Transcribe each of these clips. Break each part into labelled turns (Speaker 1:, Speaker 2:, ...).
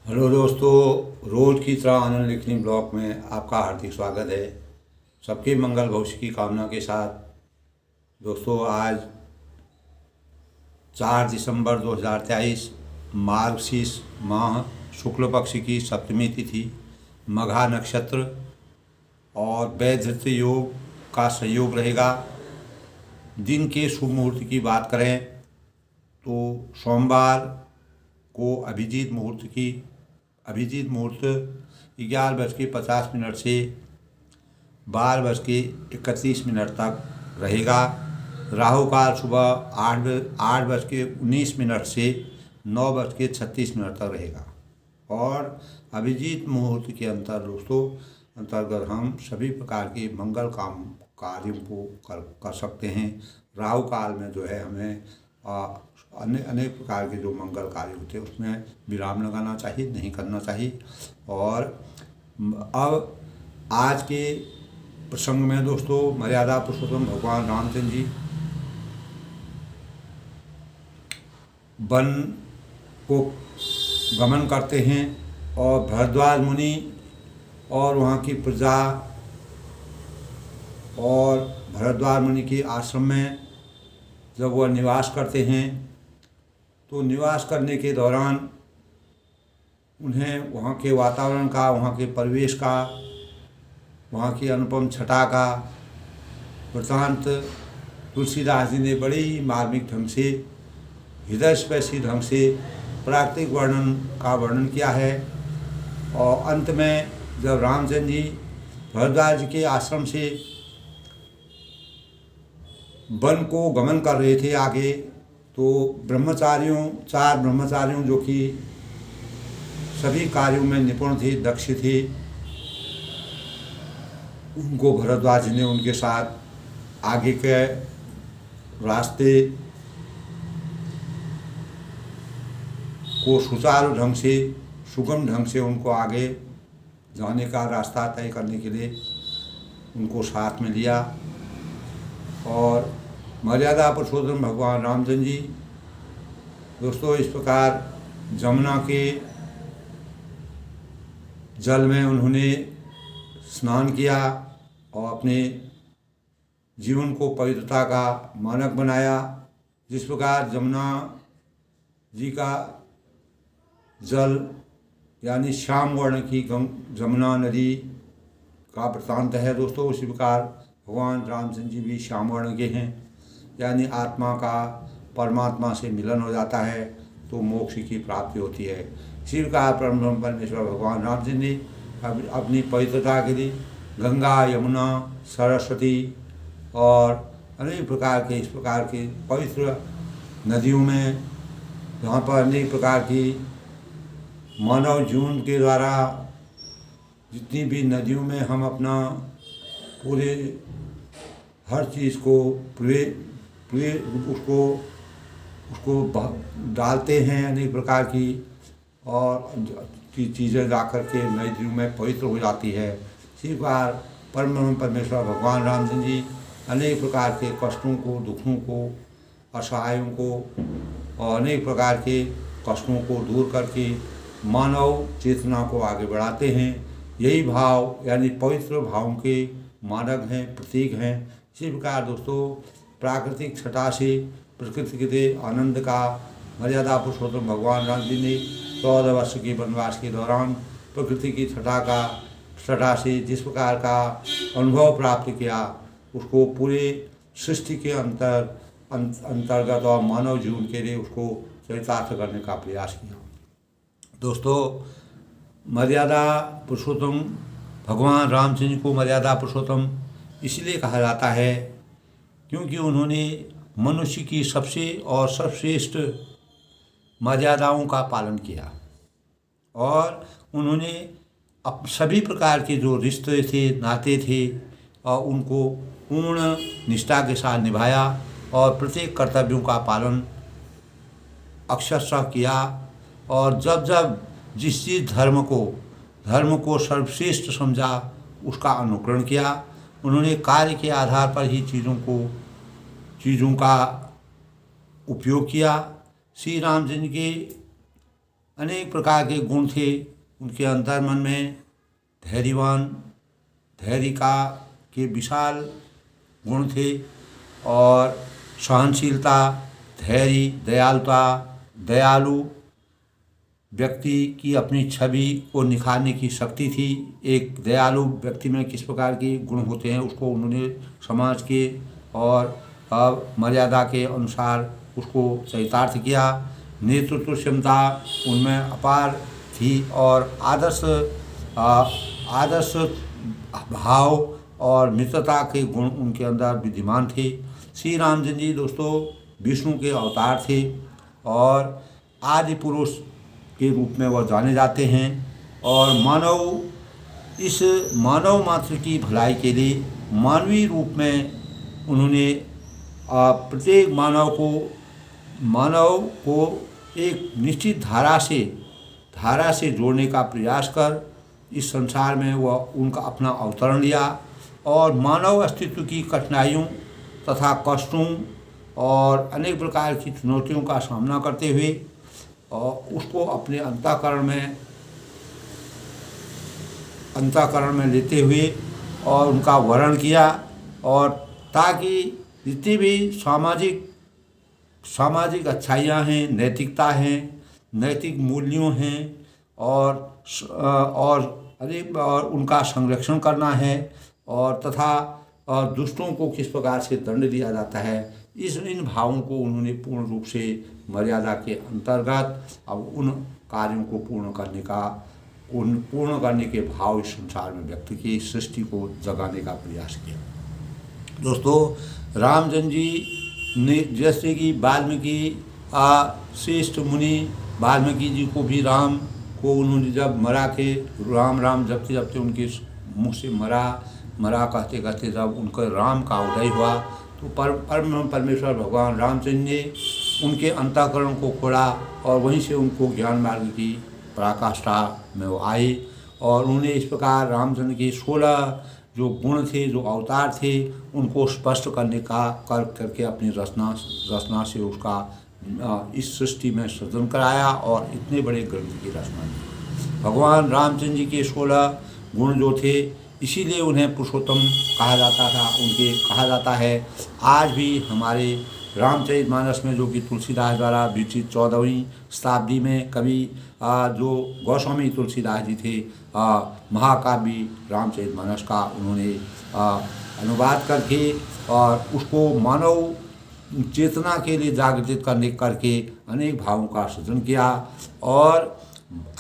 Speaker 1: Hello दोस्तों, रोज की तरह आनंद लिखनी ब्लॉग में आपका हार्दिक स्वागत है। सबके मंगल भविष्य की कामना के साथ दोस्तों, आज 4 दिसंबर 2023 मार्गशीर्ष माह शुक्ल पक्ष की सप्तमी तिथि, मघा नक्षत्र और वैधृत योग का संयोग रहेगा। दिन के शुभ मुहूर्त की बात करें तो सोमवार को अभिजीत मुहूर्त 11:50 से 12:31 तक रहेगा। राहु काल सुबह 8:19 से 9:36 तक रहेगा। और अभिजीत मुहूर्त के अंतर्गत हम सभी प्रकार के मंगल काम कार्यों को कर सकते हैं। राहु काल में जो है हमें अनेक प्रकार के जो मंगल कार्य होते हैं उसमें विराम लगाना चाहिए, नहीं करना चाहिए। और अब आज के प्रसंग में दोस्तों, मर्यादा पुरुषोत्तम भगवान रामचंद्र जी वन को गमन करते हैं और भरद्वाज मुनि और वहाँ की प्रजा और भरद्वाज मुनि के आश्रम में जब वह निवास करते हैं तो निवास करने के दौरान उन्हें वहाँ के वातावरण का, वहाँ के परिवेश का, वहाँ की अनुपम छटा का वृत्तांत तुलसीदास जी ने बड़े ही मार्मिक ढंग से, हृदयस्पर्शी ढंग से प्राकृतिक वर्णन किया है। और अंत में जब रामचंद्र जी भरद्वाज जी के आश्रम से वन को गमन कर रहे थे आगे, तो चार ब्रह्मचारियों जो कि सभी कार्यों में निपुण थे, दक्ष थे, उनको भरद्वाज जी ने उनके साथ आगे के रास्ते को सुचारू ढंग से, सुगम ढंग से उनको आगे जाने का रास्ता तय करने के लिए उनको साथ में लिया। और मर्यादा पुरुषोत्तम भगवान रामचंद्र जी दोस्तों इस प्रकार जमुना के जल में उन्होंने स्नान किया और अपने जीवन को पवित्रता का मानक बनाया। जिस प्रकार जमुना जी का जल यानी श्याम वर्ण की जमुना नदी का वृत्तांत है दोस्तों, उसी प्रकार भगवान रामचंद्र जी भी श्याम वर्ण के हैं। यानी आत्मा का परमात्मा से मिलन हो जाता है तो मोक्ष की प्राप्ति होती है। शिव का परमेश्वर भगवान रामचंद्र ने अपनी पवित्रता के लिए गंगा, यमुना, सरस्वती और अनेक प्रकार के इस प्रकार के पवित्र नदियों में, जहाँ पर अनेक प्रकार की मानव जीवन के द्वारा जितनी भी नदियों में हम अपना पूरे हर चीज़ को उसको डालते हैं अनेक प्रकार की, और चीज़ें ला करके नदियों में पवित्र हो जाती है। इसी प्रकार परम परमेश्वर भगवान रामचंद्र जी अनेक प्रकार के कष्टों को, दुखों को, असहायों को और अनेक प्रकार के कष्टों को दूर करके मानव चेतना को आगे बढ़ाते हैं। यही भाव यानी पवित्र भावों के मानक हैं, प्रतीक हैं। इसी प्रकार दोस्तों प्राकृतिक छटा से प्रकृति के आनंद का मर्यादा पुरुषोत्तम भगवान राम जी ने 14 वर्ष के वनवास के दौरान प्रकृति की छटा से जिस प्रकार का अनुभव प्राप्त किया, उसको पूरे सृष्टि के अंतर्गत और मानव जीवन के लिए उसको चरितार्थ करने का प्रयास किया। दोस्तों मर्यादा पुरुषोत्तम भगवान रामचंद्र को मर्यादा पुरुषोत्तम इसलिए कहा जाता है क्योंकि उन्होंने मनुष्य की सबसे और सर्वश्रेष्ठ मर्यादाओं का पालन किया और उन्होंने सभी प्रकार के जो रिश्ते थे, नाते थे, और उनको पूर्ण निष्ठा के साथ निभाया और प्रत्येक कर्तव्यों का पालन अक्षरशः किया। और जब जब जिस धर्म को सर्वश्रेष्ठ समझा उसका अनुकरण किया। उन्होंने कार्य के आधार पर ही चीज़ों का उपयोग किया। श्री रामचंद्र के अनेक प्रकार के गुण थे उनके अंतर्मन में। धैर्यवान, धैर्य का के विशाल गुण थे और सहनशीलता, धैर्य, दयालुता, दयालु व्यक्ति की अपनी छवि को निखारने की शक्ति थी। एक दयालु व्यक्ति में किस प्रकार के गुण होते हैं उसको उन्होंने समाज के और मर्यादा के अनुसार उसको चरितार्थ किया। नेतृत्व क्षमता उनमें अपार थी और आदर्श भाव और मित्रता के गुण उनके अंदर विद्यमान थे। श्री रामचंद्र जी दोस्तों विष्णु के अवतार थे और आदि पुरुष के रूप में वह जाने जाते हैं और इस मानव मात्र की भलाई के लिए मानवीय रूप में उन्होंने प्रत्येक मानव को एक निश्चित धारा से जोड़ने का प्रयास कर इस संसार में वह उनका अपना अवतरण लिया और मानव अस्तित्व की कठिनाइयों तथा कष्टों और अनेक प्रकार की चुनौतियों का सामना करते हुए और उसको अपने अंतःकरण में लेते हुए और उनका वर्णन किया और ताकि जितनी भी सामाजिक अच्छाइयाँ हैं, नैतिकता हैं, नैतिक मूल्यों हैं और उनका संरक्षण करना है और तथा दुष्टों को किस प्रकार से दंड दिया जाता है, इन भावों को उन्होंने पूर्ण रूप से मर्यादा के अंतर्गत अब उन कार्यों को पूर्ण करने के भाव इस संसार में व्यक्त किए, सृष्टि को जगाने का प्रयास किया। दोस्तों रामचंद्र जी ने जैसे कि वाल्मीकि श्रेष्ठ मुनि वाल्मीकि जी को भी राम को उन्होंने जब मरा के राम जपते जपते उनके मुँह से मरा कहते कहते जब उनका राम का उदय हुआ तो परमेश्वर भगवान रामचंद्र ने उनके अंतःकरण को खोला और वहीं से उनको ज्ञान मार्ग की पराकाष्ठा में वो आए और उन्होंने इस प्रकार रामचंद्र के 16 जो गुण थे, जो अवतार थे, उनको स्पष्ट करके अपनी रचना से उसका इस सृष्टि में सृजन कराया और इतने बड़े ग्रंथ की रचना की। भगवान रामचंद्र जी के 16 गुण जो थे इसीलिए उन्हें पुरुषोत्तम कहा जाता है। आज भी हमारे रामचरितमानस में जो कि तुलसीदास द्वारा विरचित 14वीं शताब्दी में कवि जो गोस्वामी तुलसीदास जी थे महाकाव्य रामचरितमानस का उन्होंने अनुवाद करके और उसको मानव चेतना के लिए जागृत करके अनेक भावों का सृजन किया और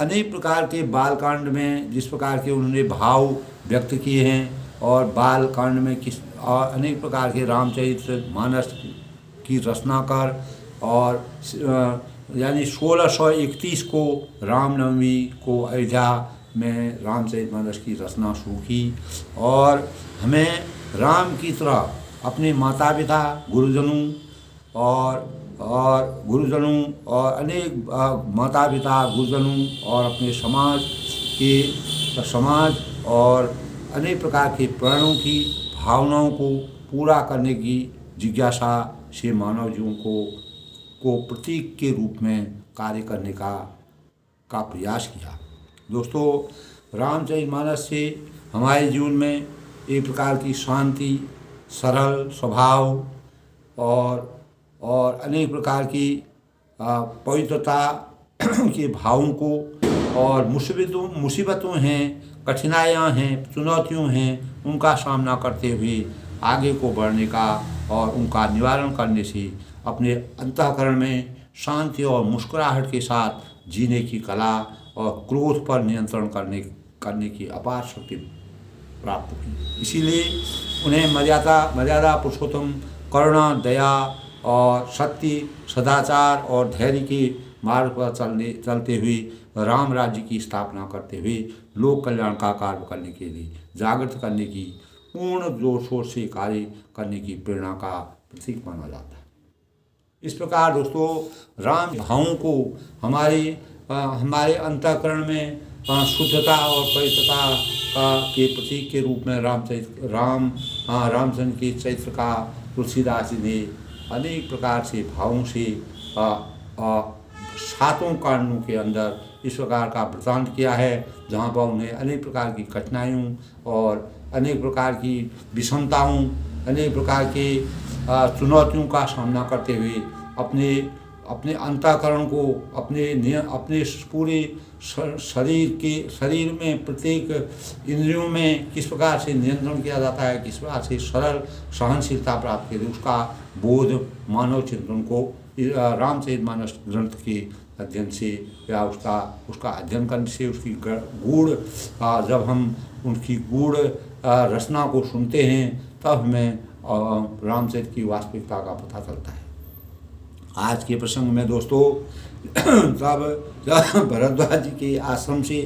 Speaker 1: अनेक प्रकार के बालकांड में जिस प्रकार के उन्होंने भाव व्यक्त किए हैं और बालकांड में अनेक प्रकार के रामचरितमानस की रचना कर और यानी 1631 को रामनवमी को अयोध्या में रामचरितमानस की रचना शुरू की और हमें राम की तरह अपने माता पिता गुरुजनों और अनेक माता पिता गुरुजनों और अपने समाज और अनेक प्रकार के प्राणों की भावनाओं को पूरा करने की जिज्ञासा से मानव जीवों को प्रतीक के रूप में कार्य करने का प्रयास किया। दोस्तों रामचरितमानस से हमारे जीवन में एक प्रकार की शांति, सरल स्वभाव और अनेक प्रकार की पवित्रता के भावों को और मुसीबतों हैं, कठिनाइयाँ हैं, चुनौतियों हैं, उनका सामना करते हुए आगे को बढ़ने का और उनका निवारण करने से अपने अंतःकरण में शांति और मुस्कुराहट के साथ जीने की कला और क्रोध पर नियंत्रण करने की अपार शक्ति प्राप्त की। इसीलिए उन्हें मर्यादा पुरुषोत्तम, करुणा, दया और सत्य, सदाचार और धैर्य के मार्ग पर चलते हुए राम राज्य की स्थापना करते हुए लोक कल्याण का कार्य करने के लिए जागृत करने की पूर्ण जोर शोर से कार्य करने की प्रेरणा का प्रतीक माना जाता है। इस प्रकार दोस्तों राम भावों को हमारे अंतःकरण में शुद्धता और पवित्रता के प्रतीक के रूप में रामचंद्र के चरित्र का तुलसीदास जी ने अनेक प्रकार से भावों से सातों कांडों के अंदर इस प्रकार का वृतांत किया है, जहाँ पर उन्हें अनेक प्रकार की कठिनाइयों और अनेक प्रकार की विषमताओं, अनेक प्रकार के चुनौतियों का सामना करते हुए अपने अपने अंतःकरण को, अपने पूरे शरीर में प्रत्येक इंद्रियों में किस प्रकार से नियंत्रण किया जाता है, किस प्रकार से सरल सहनशीलता प्राप्त करें, उसका बोध मानव चिंतन को रामचरितमानस ग्रंथ के अध्ययन से या उसका अध्ययन करने से, उसकी गूढ़ जब हम उनकी गूढ़ रचना को सुनते हैं तब हमें रामचरित की वास्तविकता का पता चलता है। आज के प्रसंग में दोस्तों जब भरद्वाज जी के आश्रम से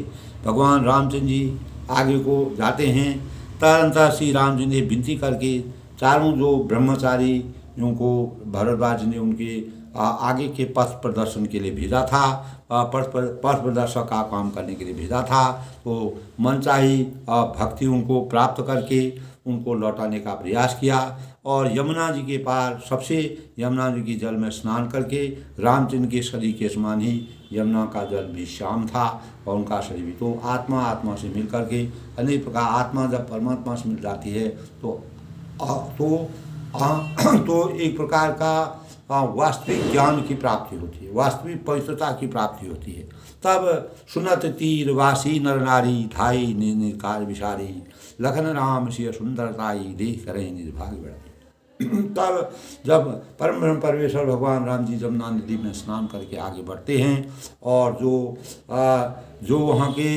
Speaker 1: भगवान रामचंद्र जी आगे को जाते हैं, तदनंतर श्री राम जी ने विनती करके चारों जो ब्रह्मचारियों को भरद्वाज जी ने उनके आगे के पथ प्रदर्शन के लिए भेजा था, पथ प्रदर्शक का काम करने के लिए भेजा था, तो मनचाही भक्ति उनको प्राप्त करके उनको लौटाने का प्रयास किया और यमुना जी के पार सबसे यमुना जी के जल में स्नान करके रामचंद्र के शरीर के समान ही यमुना का जल भी श्याम था और उनका शरीर भी, तो आत्मा से मिल करके अनेक प्रकार आत्मा जब परमात्मा से मिल जाती है तो एक प्रकार का वास्तविक ज्ञान की प्राप्ति होती है, वास्तविक पवित्रता की प्राप्ति होती है। तब सुनत तीर वासी नर नारी धाई निर्कार विसारी लखन राम सिय सुंदरताई देख करें निर्भाग्य बढ़ाई। तब जब परम ब्रह्म परमेश्वर भगवान राम जी जमुना नदी में स्नान करके आगे बढ़ते हैं और जो वहाँ के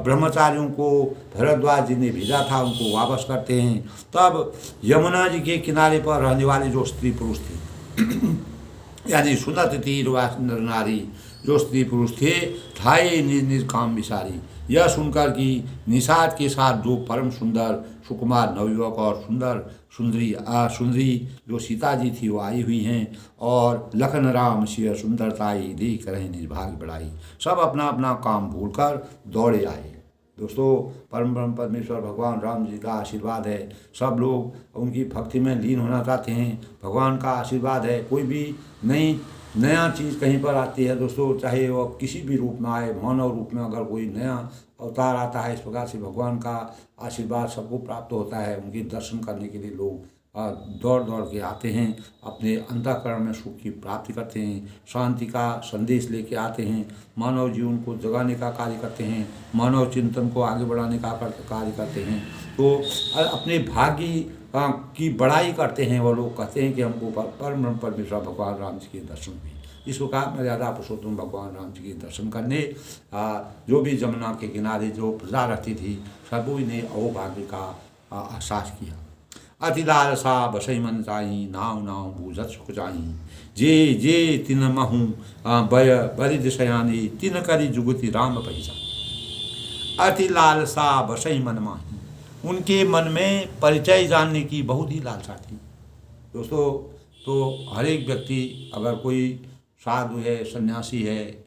Speaker 1: ब्रह्मचारियों को भरद्वाज जी ने भेजा था उनको वापस करते हैं, तब यमुना जी के किनारे पर रहने वाले जो स्त्री पुरुष थे यानी सुनत तीर नर नारी, जो स्त्री पुरुष थे ठाए निर्काम विसारी, यह सुनकर कि निषाद के साथ जो परम सुंदर सुकुमार नवयुवक और सुंदरी जो सीता जी थी वो आई हुई हैं और लखन राम सिय सुंदरताई देख रहे निर्भाग्य बढ़ाई, सब अपना अपना काम भूलकर दौड़े आए। दोस्तों परम ब्रह्म परमेश्वर भगवान राम जी का आशीर्वाद है, सब लोग उनकी भक्ति में लीन होना चाहते हैं, भगवान का आशीर्वाद है। कोई भी नया चीज़ कहीं पर आती है दोस्तों, चाहे वो किसी भी रूप में आए, मानव रूप में अगर कोई नया अवतार आता है, इस प्रकार से भगवान का आशीर्वाद सबको प्राप्त होता है। उनके दर्शन करने के लिए लोग दौड़ के आते हैं, अपने अंतःकरण में सुख की प्राप्ति करते हैं, शांति का संदेश लेके आते हैं, मानव जीवन को जगाने का कार्य करते हैं, मानव चिंतन को आगे बढ़ाने का कार्य करते हैं। तो अपने भाग्य की बड़ाई करते हैं वो लोग, कहते हैं कि हमको परम परमेश्वर भगवान राम जी के दर्शन हुए। इस प्रकार मर्यादा पुरुषोत्तम भगवान राम जी के दर्शन करने जो भी जमुना के किनारे जो प्रजा रहती थी सभी ने अहोभाग्य का एहसास किया। अति लालसा बसई मन चाही नाव बूझत सुख चाही, जे तिन महू बय बरिद सयानी तिन करी जुगति राम पहचान। अति लालसा बसई मन माही, उनके मन में परिचय जानने की बहुत ही लालसा थी। दोस्तों तो हर एक व्यक्ति अगर कोई साधु है, सन्यासी है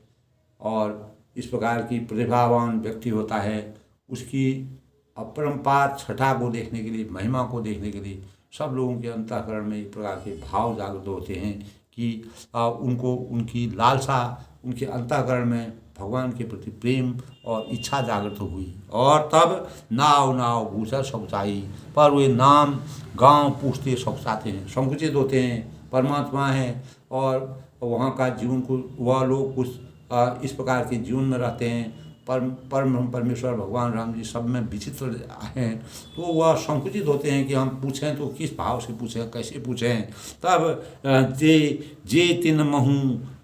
Speaker 1: और इस प्रकार की प्रतिभावान व्यक्ति होता है, उसकी अपरंपार छठा को देखने के लिए, महिमा को देखने के लिए सब लोगों के अंतःकरण में एक प्रकार के भाव जागृत होते हैं कि उनको उनकी लालसा, उनके अंतःकरण में भगवान के प्रति प्रेम और इच्छा जागृत हुई और तब नाव भूषा शौचाई, पर वे नाम गांव पूछते शौचाते हैं, संकुचित होते हैं। परमात्मा है और वहाँ का जीवन को वह लोग कुछ इस प्रकार के जीवन में रहते हैं, परम परमेश्वर भगवान राम जी सब में विचित्र हैं, तो वह संकुचित होते हैं कि हम पूछें तो किस भाव से पूछें, कैसे पूछें। तब जे तिन महू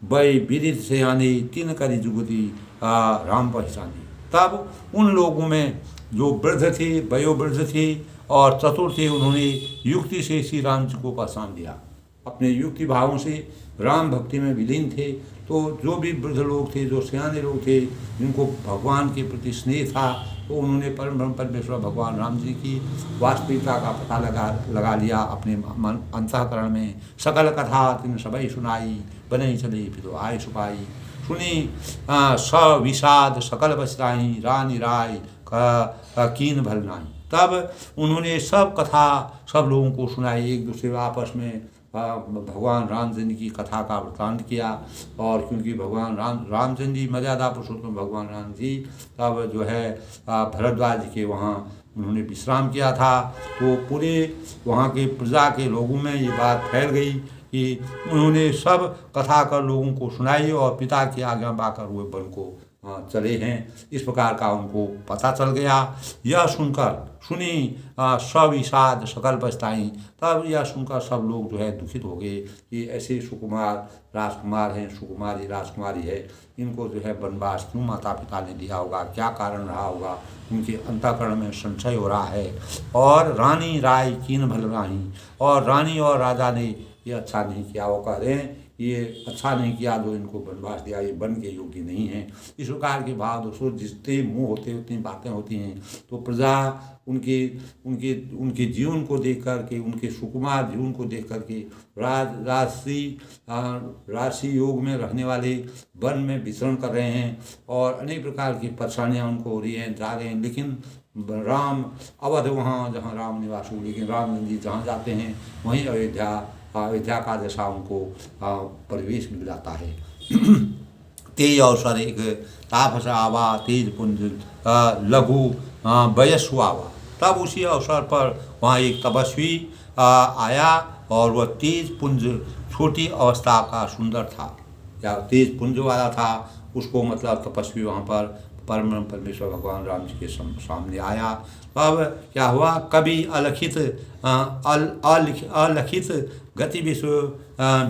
Speaker 1: बय विदित से आने तिन करी जुगति राम पहचानी। तब उन लोगों में जो वृद्ध थे, वयोवृद्ध थे और चतुर थे, उन्होंने युक्ति से श्री राम जी को पहचान लिया, अपने युक्ति भावों से राम भक्ति में विलीन थे। तो जो भी वृद्ध लोग थे, जो सियाने लोग थे, जिनको भगवान के प्रति स्नेह था, तो उन्होंने परम ब्रह्म परमेश्वर भगवान राम जी की वास्तविकता का पता लगा लिया अपने अंतःकरण में। सकल कथा तिन सबई सुनाई, बने चले फिर आय सुपाई, सुनी विषाद सकल बसराई, रानी राय कीन भल नाई। तब उन्होंने सब कथा सब लोगों को सुनाई, एक दूसरे आपस में भगवान रामचंद्र की कथा का वृतांत किया। और क्योंकि भगवान रामचंद्र जी मर्यादा पुरुषोत्तम भगवान राम जी तब जो है भरद्वाज के वहाँ उन्होंने विश्राम किया था, तो पूरे वहाँ के प्रजा के लोगों में ये बात फैल गई कि उन्होंने सब कथा कर लोगों को सुनाई और पिता की आज्ञा पाकर वो वन को चले हैं। इस प्रकार का उनको पता चल गया। यह सुनी सब ईसाद सकल पछताई। तब यह सुनकर सब लोग जो है दुखित हो गए कि ऐसे सुकुमार राजकुमार हैं, सुकुमारी राजकुमारी है, इनको जो है वनवास क्यों माता पिता ने दिया होगा, क्या कारण रहा होगा। उनके अंतःकरण में संशय हो रहा है। और रानी राय कीन भल राही, और रानी और राजा ने ये अच्छा नहीं किया। वो कह रहे हैं ये अच्छा नहीं किया जो इनको वनवास दिया, ये वन के योग्य नहीं है। इस प्रकार के भाव दोस्तों जितने मुँह होते उतनी बातें होती हैं। तो प्रजा उनके उनके उनके जीवन को देख कर के, उनके सुकुमार जीवन को देख कर के राजसी योग में रहने वाले वन में विचरण कर रहे हैं और अनेक प्रकार की परेशानियाँ उनको हो रही हैं, जा रहे हैं। लेकिन राम अवध वहाँ जहाँ राम निवास हो, लेकिन राम जी जहाँ जाते हैं वहीं अयोध्या का जैसा उनको परिवेश मिल जाता है। तेज अवसर एक तापस आवा तेज पुंज लघु वयस्सु आवा। तब उसी अवसर पर वहाँ एक तपस्वी आया और वह तेज पुंज छोटी अवस्था का सुंदर था या तेज पुंज वाला था। उसको मतलब तपस्वी वहाँ पर परम परमेश्वर भगवान राम जी के सामने आया। अब क्या हुआ, कभी अलखित गति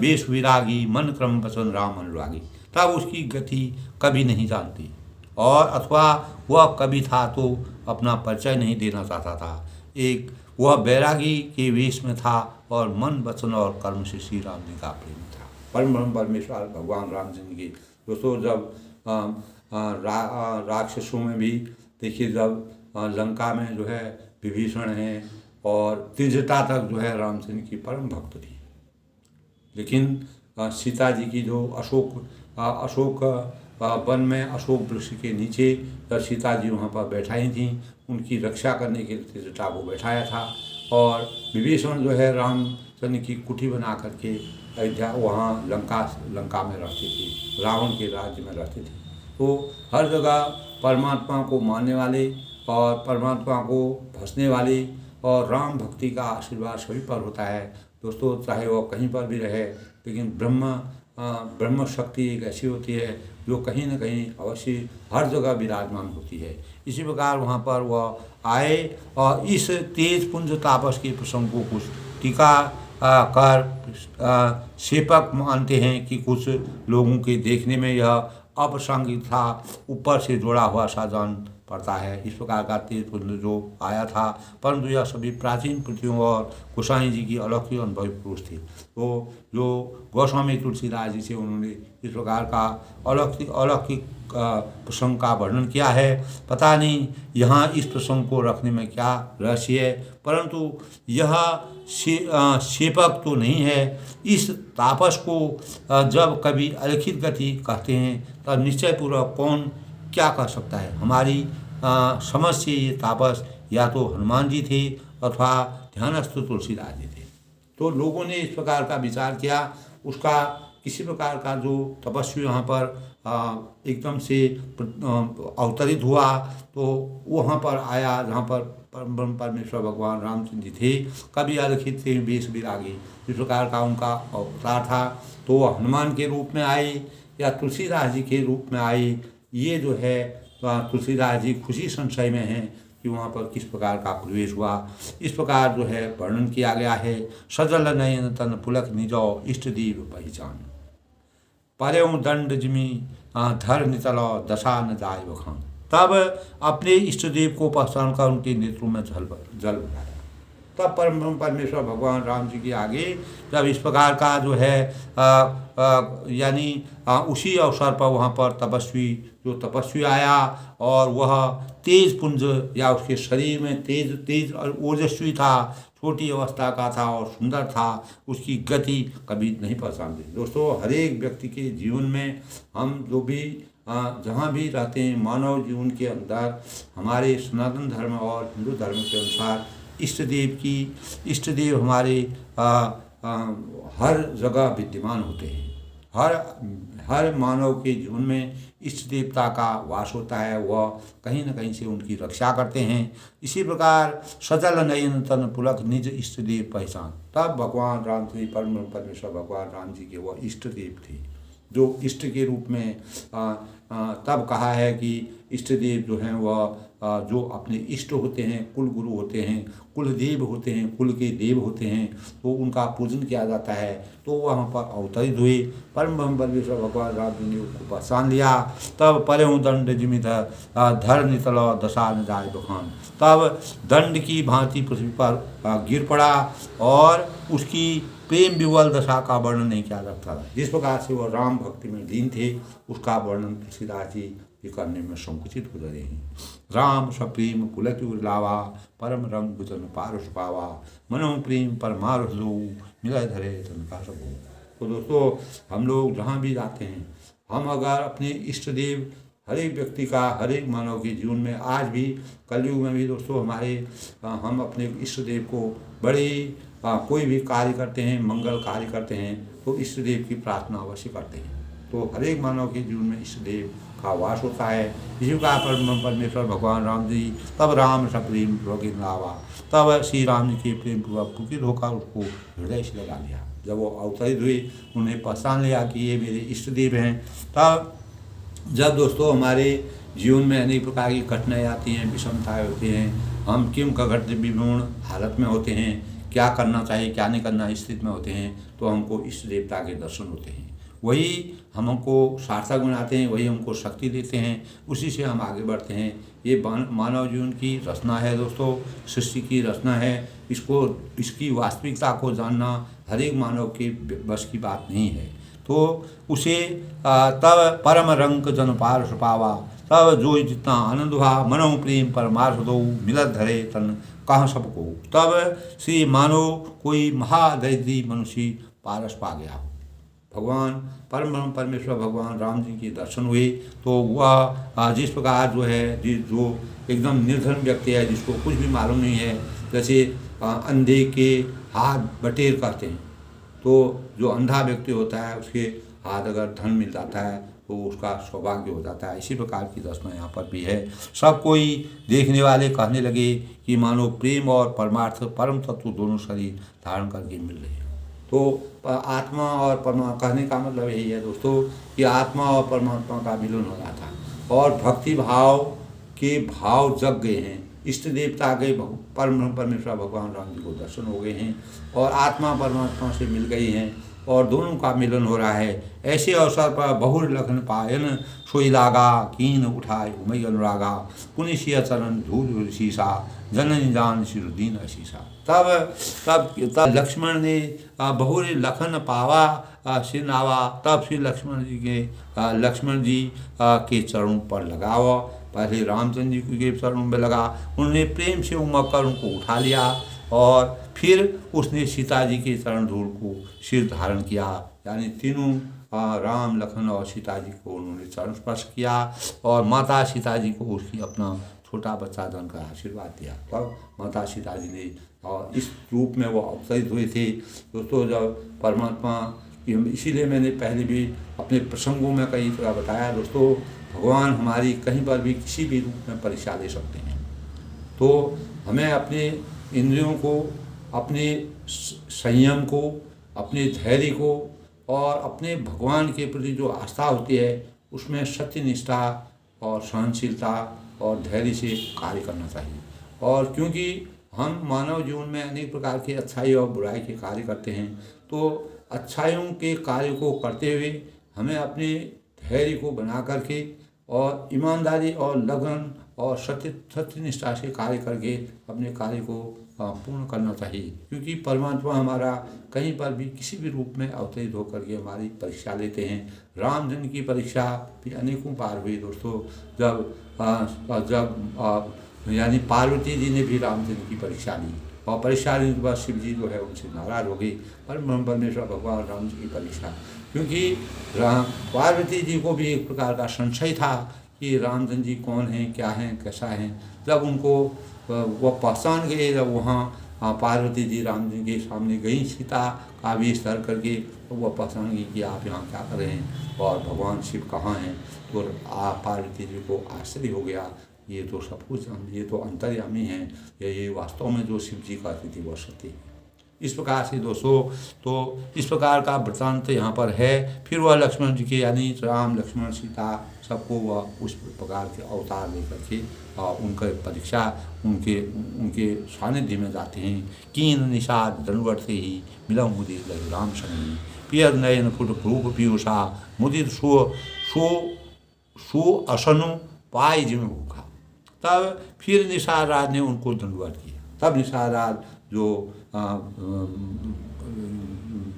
Speaker 1: वेश विरागी मन क्रम वचन राम अनुरागी। तब उसकी गति कभी नहीं जानती और अथवा वह कभी था तो अपना परिचय नहीं देना चाहता था। एक वह बैरागी के वेश में था और मन वचन और कर्म से श्री राम जी का प्रेम था। परम परमेश्वर भगवान रामचंद्र की दोस्तों जब राक्षसों में भी देखिए, जब लंका में जो है विभीषण हैं और त्रिजटा तक जो है रामचंद्र की परम भक्त थी। लेकिन सीता जी की जो अशोक वन में अशोक वृक्ष के नीचे जब सीता जी वहाँ पर बैठाई थीं, उनकी रक्षा करने के लिए त्रिजटा को बैठाया था। और विभीषण जो है रामचंद्र की कुटी बना करके अयोध्या वहाँ लंका में रहते थे, रावण के राज्य में रहते थे। तो हर जगह परमात्मा को मानने वाले और परमात्मा को भसने वाले और राम भक्ति का आशीर्वाद सभी पर होता है दोस्तों, चाहे वह कहीं पर भी रहे। लेकिन ब्रह्म शक्ति एक ऐसी होती है जो कहीं न कहीं अवश्य हर जगह विराजमान होती है। इसी प्रकार वहाँ पर वह आए और इस तेज पुंज तापस के प्रसंग को कुछ टीका कर सेपक मानते हैं कि कुछ लोगों के देखने में यह अप्रसंगिक था, ऊपर से जोड़ा हुआ सा जान पड़ता है। इस प्रकार का तेज पुंज जो आया था, परंतु यह सभी प्राचीन पृथ्वियों और गोसाई जी की अलौकिक अनुभवी पुरुष थे। तो जो गोस्वामी तुलसीदास जी से उन्होंने इस प्रकार का अलौकिक प्रसंग का वर्णन किया है। पता नहीं यहाँ इस प्रसंग को रखने में क्या रहस्य है, परंतु यह सेपक तो नहीं है। इस तापस को जब कभी अलिखित गति कहते हैं तब निश्चय पूर्वक कौन क्या कह सकता है। हमारी समझ से ये तापस या तो हनुमान जी थे अथवा ध्यानस्थ तुलसीदास जी थे। तो लोगों ने इस प्रकार का विचार किया। उसका किसी प्रकार का जो तपस्वी वहाँ पर एकदम से अवतरित हुआ तो वहाँ पर आया जहाँ पर परम परमेश्वर भगवान रामचंद्र जी थे। कभी अलखित थे वेश विरागी, इस प्रकार का उनका अवतार था। तो वह हनुमान के रूप में आए या तुलसीदास जी के रूप में आए, ये जो है तुलसीदास जी खुशी संशय में हैं कि वहाँ पर किस प्रकार का प्रवेश हुआ। इस प्रकार जो है वर्णन किया गया है। सजल नयन तन पुलक निजो इष्ट देव पहचान, पर्यों दंड जिमी धर नितल दशा न जाय बखान। तब अपने इष्ट देव को पहचान कर उनके नेत्रों में जल भराया। तब परम परमेश्वर भगवान राम जी के आगे जब इस प्रकार का जो है यानी उसी अवसर पर वहाँ पर तपस्वी आया और वह तेज पुंज या उसके शरीर में तेज और ओजस्वी था, छोटी अवस्था का था और सुंदर था। उसकी गति कभी नहीं पहचानते। दोस्तों हर एक व्यक्ति के जीवन में हम जो भी जहाँ भी रहते हैं, मानव जीवन के अंदर हमारे सनातन धर्म और हिंदू धर्म के अनुसार इष्ट देव हमारे हर जगह विद्यमान होते हैं। हर हर मानव के जीवन में इष्ट देवता का वास होता है, वह कहीं न कहीं से उनकी रक्षा करते हैं। इसी प्रकार सजल नयन तन पुलक निज इष्ट देव पहचान, तब भगवान राम श्री परम परमेश्वर भगवान राम जी के वह इष्ट देव थे, जो इष्ट के रूप में तब कहा है कि इष्ट देव जो हैं वह जो अपने इष्ट होते हैं, कुल गुरु होते हैं, कुल देव होते हैं, कुल के देव होते हैं, तो उनका पूजन किया जाता है। तो वहाँ पर अवतरित हुए परम परमेश्वर भगवान राम जी ने उसको पहचान लिया। तब परहु दंड जिमित धर नितल दशा न जाय बखान, तब दंड की भांति पृथ्वी पर गिर पड़ा और उसकी प्रेम विवल दशा का वर्णन नहीं किया जाता था। जिस प्रकार से वह राम भक्ति में लीन थे, उसका वर्णन तुलसीदास जी भी करने में संकुचित हो रहे हैं। राम सप्रेम पुलक लावा, परम रंग जन पारस पावा, मनो प्रेम परमारस लो, मिला धरे तन का सबो। तो दोस्तों, हम लोग जहाँ भी जाते हैं, हम अगर अपने इष्ट देव हर एक व्यक्ति का, हर एक मानव के जीवन में, आज भी कलयुग में भी दोस्तों हमारे हम अपने इष्ट देव को बड़े कोई भी कार्य करते हैं, मंगल कार्य करते हैं, तो इष्ट देव की प्रार्थना अवश्य करते हैं। तो हर एक मानव के जीवन में इष्ट देव का वास होता है। इसी का परमेश्वर भगवान राम जी तब राम सप्रेम पूर्वक लावा, तब श्री राम जी के प्रेम पूर्वक पुकित होकर उसको हृदय से लगा लिया। जब वो अवतरित हुए, उन्हें पहचान लिया कि ये मेरे इष्ट देव हैं। तब जब दोस्तों हमारे जीवन में अनेक प्रकार की कठिनाई आती हैं, विषमताएँ होती हैं, हम किम का घट विपूर्ण हालत में होते हैं, क्या करना चाहिए क्या नहीं करना स्थिति में होते हैं, तो हमको इष्ट देवता के दर्शन होते हैं। वही हमको सार्थक बनाते हैं, वही हमको शक्ति देते हैं, उसी से हम आगे बढ़ते हैं। ये मानव जीवन की रचना है दोस्तों, सृष्टि की रचना है। इसकी वास्तविकता को जानना हर एक मानव के बस की बात नहीं है। तो उसे तब परम रंग जन पारस पावा, तब जो जितना आनंद हुआ, मनो प्रेम परमार्थ दो, मिलत धरे तन कहाँ सबको। तब श्री मानो कोई महादैवी मनुष्य पारस पा गया। भगवान परम परमेश्वर भगवान राम जी के दर्शन हुए, तो वह जिस प्रकार जो है जो एकदम निर्धन व्यक्ति है, जिसको कुछ भी मालूम नहीं है, जैसे अंधे के हाथ बटेर करते हैं, तो जो अंधा व्यक्ति होता है उसके हाथ अगर धन मिल जाता है तो उसका सौभाग्य हो जाता है। इसी प्रकार की रचना यहाँ पर भी है। सब कोई देखने वाले कहने लगे कि मानो प्रेम और परमार्थ परम तत्व दोनों शरीर धारण करके मिल रहे हैं। तो आत्मा और परमात्मा कहने का मतलब यही है दोस्तों कि आत्मा और परमात्मा का मिलन हो रहा था और भक्ति भाव के भाव जग गए हैं। इष्ट देवता के परम परमेश्वर भगवान राम जी को दर्शन हो गए हैं और आत्मा परमात्मा से मिल गई हैं और दोनों का मिलन हो रहा है। ऐसे अवसर पर बहुर लखन पायन सोई लागा, कीन उठाए उमय अनुरागा, पुनिशिया चरण धूल शीशा, जननी जान शिरुद्दीन अशीसा। तब लक्ष्मण ने बहुर लखन पावा सिर आवा, तब श्री लक्ष्मण जी के चरणों पर लगावा। पहले रामचंद्र जी के चरणों में लगा, उन्होंने प्रेम से उमक कर उनको उठा लिया और फिर उसने सीता जी के चरण धूल को सिर धारण किया। यानी तीनों राम लखन और सीता जी को उन्होंने चरण स्पर्श किया और माता सीता जी को उसकी अपना छोटा बच्चा जन का आशीर्वाद दिया। तब माता सीता जी ने और इस रूप में वो अवतरित हुए थे दोस्तों। जब परमात्मा, इसीलिए मैंने पहले भी अपने प्रसंगों में कई तरह बताया दोस्तों, भगवान हमारी कहीं पर भी किसी भी रूप में परीक्षा ले सकते हैं। तो हमें अपने इंद्रियों को, अपने संयम को, अपने धैर्य को और अपने भगवान के प्रति जो आस्था होती है उसमें सत्य निष्ठा और सहनशीलता और धैर्य से कार्य करना चाहिए। और क्योंकि हम मानव जीवन में अनेक प्रकार के अच्छाई और बुराई के कार्य करते हैं, तो अच्छाइयों के कार्य को करते हुए हमें अपने धैर्य को बना करके और ईमानदारी और लगन और सत्य निष्ठा से कार्य करके अपने कार्य को पूर्ण करना चाहिए। क्योंकि परमात्मा हमारा कहीं पर भी किसी भी रूप में अवतरित होकर के हमारी परीक्षा लेते हैं। रामचंद्र की परीक्षा भी अनेकों बार हुई दोस्तों। जब यानी पार्वती जी ने भी रामचंद्र की परीक्षा ली और परीक्षा लेने के बाद शिव जी जो है उनसे नाराज हो गई। परमेश्वर भगवान राम जी की परीक्षा, क्योंकि पार्वती जी को भी एक प्रकार का संशय था कि रामचंद्र जी कौन हैं, क्या हैं, कैसा हैं। जब उनको वो पहचान गए, जब वहाँ पार्वती जी राम जी के सामने गई सीता का वेश धर करके, तो वह पहचान गई कि आप यहाँ क्या कर रहे हैं और भगवान शिव कहाँ हैं। तो पार्वती जी को आश्चर्य हो गया, ये तो सब कुछ, ये तो अंतर्यामी हैं, ये वास्तव में जो शिव जी कहती थी वह सत्य है। इस प्रकार से दोस्तों, तो इस प्रकार का वृत्तांत यहाँ पर है। फिर वह लक्ष्मण जी के, यानी राम लक्ष्मण सीता सबको वह उस प्रकार के अवतार लेकर के उनका परीक्षा उनके उनके सानिध्य में जाते हैं। कीन निषाद दंडवत से ही मिलम मुदित लघु राम सनी, पियर नयन फुट रूप पीयूषा मुदित सो असनु पाई जिम भूखा। तब फिर निषाद राज ने उनको दंडवत किया। तब निषाद राज जो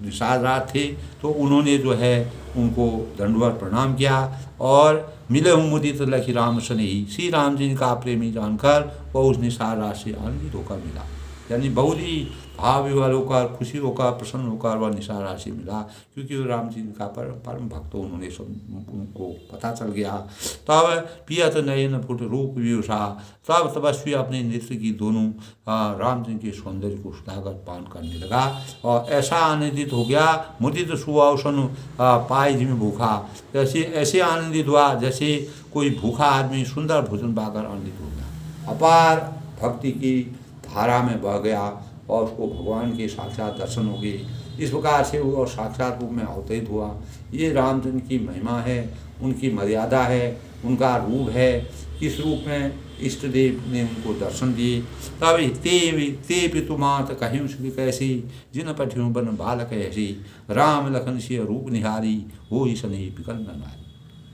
Speaker 1: निषाद राज थे, तो उन्होंने जो है उनको दंडवत प्रणाम किया और मिले मुदित लखी राम स्नेही, श्री राम जी का प्रेमी जानकर वह उस निषाद राज से आनंदित होकर मिला। यानी बहुत ही भाव विवल होकर, खुशी होकर, प्रसन्न होकर वह निषाद राज से मिला, क्योंकि वो राम जी का परम भक्त, उन्होंने सब उनको पता चल गया। तब पियत नयन फुट रूप विषा, तब तपस्वी अपने नेत्र की दोनों राम जी के सौंदर्य को सुधाकर पान करने लगा और ऐसा आनंदित हो गया, मुदित सुवासन पाए जिमें भूखा, जैसे ऐसे आनंदित हुआ जैसे कोई भूखा आदमी सुंदर भोजन पाकर आनंदित हो गया। अपार भक्ति की धारा में बह गया और उसको भगवान के साक्षात दर्शन हो गए। इस प्रकार से वो साक्षात रूप में अवतरित हुआ। ये रामचंद्र की महिमा है, उनकी मर्यादा है, उनका रूप है। इस रूप में इष्ट देव ने उनको दर्शन दिए। तब ते पितुमात कहीं सुखी कैसी, जिन पठियों बन बालक ऐसी, राम लखन से रूप निहारी, हो ही सने विकल न नारी।